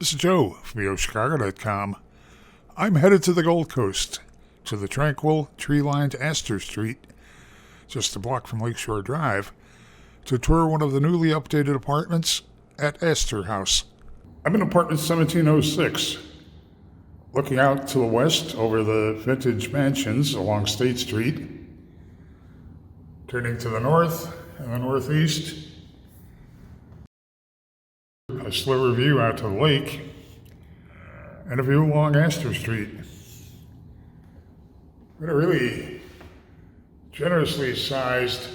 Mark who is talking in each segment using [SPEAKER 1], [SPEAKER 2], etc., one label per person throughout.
[SPEAKER 1] This is Joe from YoChicago.com. I'm headed to the Gold Coast, to the tranquil, tree-lined Astor Street, just a block from Lakeshore Drive, to tour one of the newly updated apartments at Astor House. I'm in apartment 1706, looking out to the west over the vintage mansions along State Street, turning to the north and the northeast, a sliver view out to the lake, and a view along Astor Street. Got a really generously sized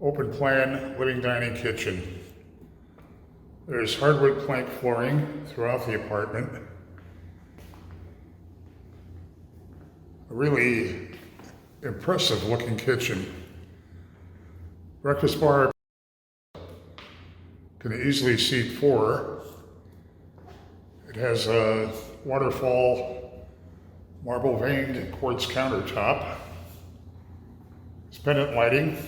[SPEAKER 1] open plan living dining kitchen. There's hardwood plank flooring throughout the apartment. A really impressive looking kitchen. Breakfast bar can easily seat 4. It has a waterfall marble veined quartz countertop. It's pendant lighting.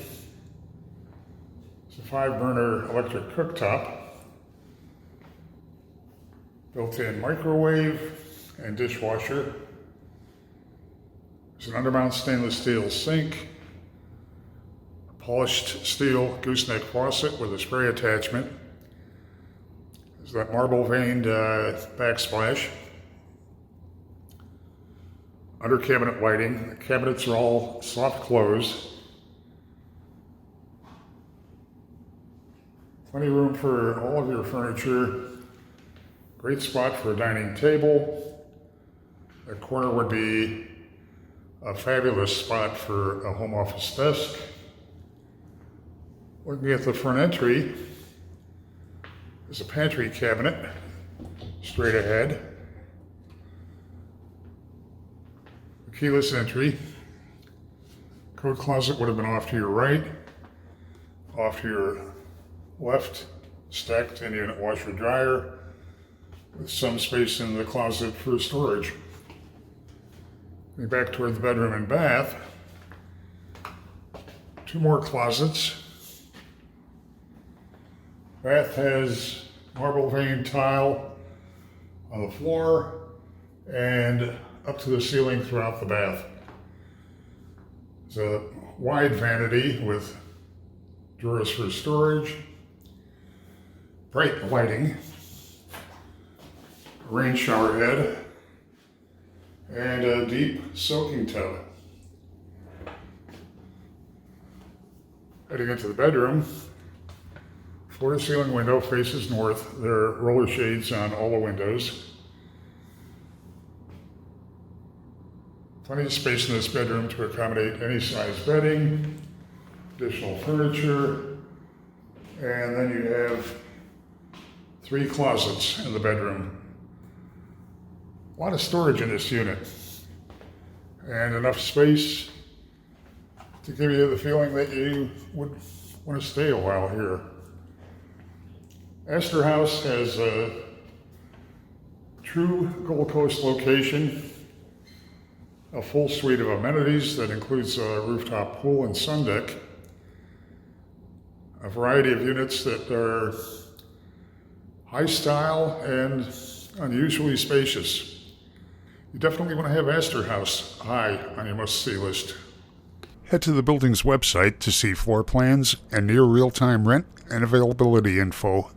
[SPEAKER 1] It's a 5-burner electric cooktop. Built-in microwave and dishwasher. There's an undermount stainless steel sink. A polished steel gooseneck faucet with a spray attachment. There's that marble veined backsplash. Under cabinet lighting. The cabinets are all soft close. Plenty of room for all of your furniture. Great spot for a dining table. That corner would be a fabulous spot for a home office desk. Looking at the front entry, there's a pantry cabinet straight ahead. A keyless entry. Coat closet would have been off to your right, off to your left, stacked 10-unit washer dryer with some space in the closet for storage. Going back toward the bedroom and bath, 2 more closets. Bath has marble veined tile on the floor and up to the ceiling throughout the bath. It's a wide vanity with drawers for storage, bright lighting, a rain shower head, and a deep soaking tub. Heading into the bedroom, floor-to-ceiling window faces north. There are roller shades on all the windows. Plenty of space in this bedroom to accommodate any size bedding, additional furniture, and then you have 3 closets in the bedroom. A lot of storage in this unit, and enough space to give you the feeling that you would want to stay a while here. Astor House has a true Gold Coast location, a full suite of amenities that includes a rooftop pool and sundeck, a variety of units that are high style and unusually spacious. You definitely want to have Astor House high on your must-see list. Head to the building's website to see floor plans and near real-time rent and availability info.